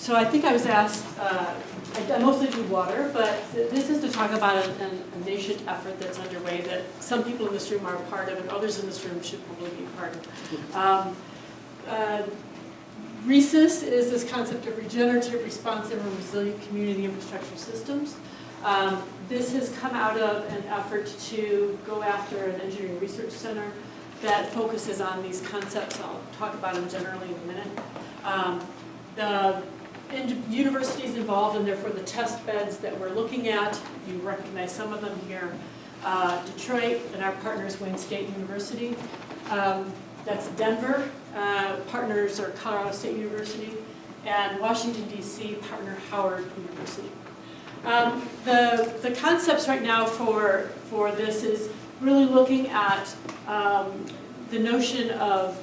So I think I was asked, I mostly do water, but this is to talk about a nation effort that's underway that some people in this room are a part of and others in this room should probably be part of. RESIS is this concept of regenerative, responsive, and resilient community infrastructure systems. This has come out of an effort to go after an engineering research center that focuses on these concepts. I'll talk about them generally in a minute. The universities involved, and therefore the test beds that we're looking at, you recognize some of them here. Detroit and our partners, Wayne State University. That's Denver. Partners are Colorado State University. And Washington, D.C., partner Howard University. The concepts right now for this is really looking at the notion of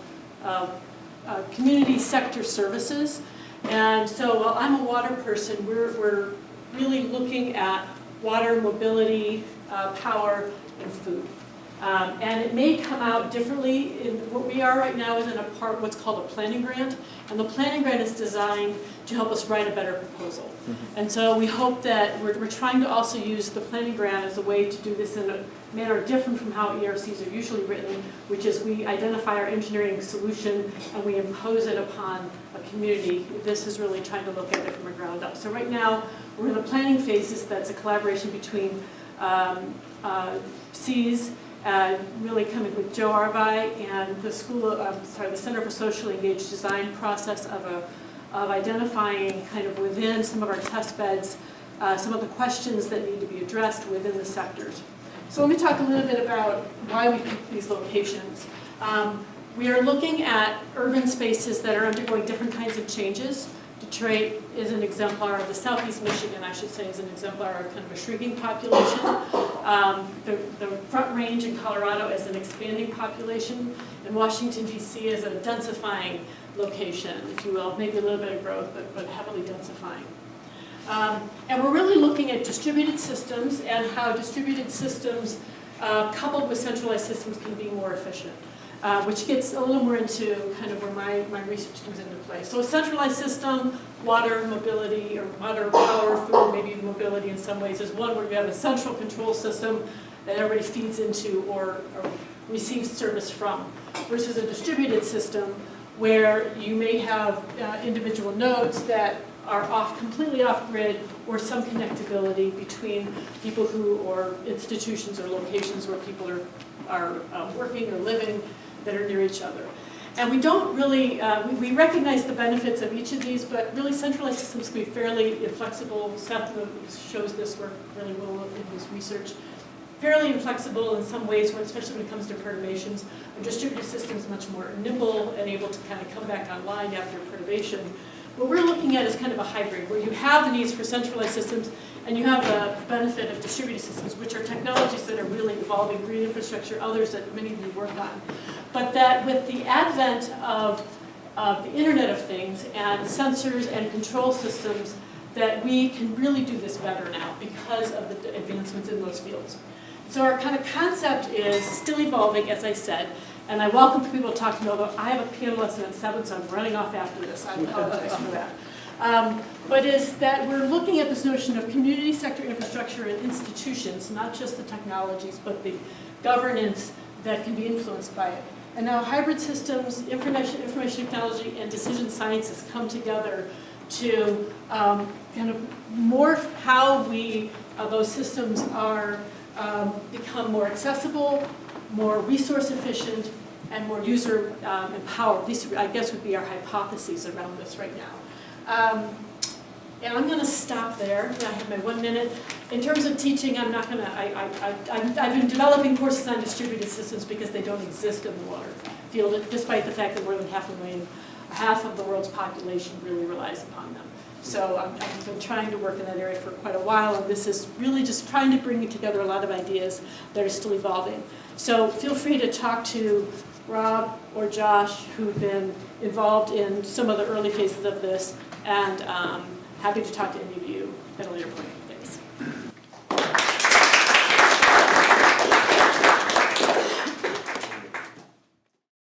community sector services. And so while I'm a water person, we're really looking at water, mobility, power, and food. And it may come out differently. In what we are right now is in what's called a planning grant. And the planning grant is designed to help us write a better proposal. Mm-hmm. And so we hope that we're trying to also use the planning grant as a way to do this in a manner different from how ERCs are usually written, which is we identify our engineering solution and we impose it upon a community. This is really trying to look at it from the ground up. So right now, we're in the planning phases. That's a collaboration between SEAS, really coming with Joe Arvai and the the Center for Socially Engaged Design process of identifying kind of within some of our test beds some of the questions that need to be addressed within the sectors. So let me talk a little bit about why we picked these locations. We are looking at urban spaces that are undergoing different kinds of changes. Detroit is an exemplar of the Southeast Michigan, I should say, is an exemplar of kind of a shrinking population. The Front Range in Colorado is an expanding population, and Washington, D.C. is a densifying location, if you will, maybe a little bit of growth, but heavily densifying. And we're really looking at distributed systems and how distributed systems coupled with centralized systems can be more efficient. Which gets a little more into kind of where my research comes into play. So a centralized system, water, mobility, or water, power, food, maybe even mobility in some ways, is one where you have a central control system that everybody feeds into or receives service from, versus a distributed system where you may have individual nodes that are completely off-grid, or some connectability between people or institutions or locations where people are working or living that are near each other. And we don't really, we recognize the benefits of each of these, but really centralized systems can be fairly inflexible. Seth shows this work really well in his research. Fairly inflexible in some ways, especially when it comes to perturbations. A distributed system is much more nimble and able to kind of come back online after perturbation. What we're looking at is kind of a hybrid, where you have the needs for centralized systems and you have the benefit of distributed systems, which are technologies that are really evolving, green infrastructure, others that many of you work on. But that with the advent of the Internet of Things and sensors and control systems, that we can really do this better now because of the advancements in those fields. So our kind of concept is still evolving, as I said, and I welcome for people to talk to me, although I have a piano lesson at 7, so I'm running off after this. I apologize for that. But is that we're looking at this notion of community sector infrastructure and institutions, not just the technologies, but the governance that can be influenced by it. And now hybrid systems, information technology, and decision sciences come together to kind of morph how those systems are become more accessible, more resource efficient, and more user empowered. These, I guess, would be our hypotheses around this right now. And I'm going to stop there. I have my 1 minute. In terms of teaching, I'm not going to. I've been developing courses on distributed systems because they don't exist in the water field, despite the fact that more than half of the world's population really relies upon them. So I've been trying to work in that area for quite a while, and this is really just trying to bring together a lot of ideas that are still evolving. So feel free to talk to Rob or Josh, who've been involved in some of the early phases of this, and happy to talk to any of you at a later point.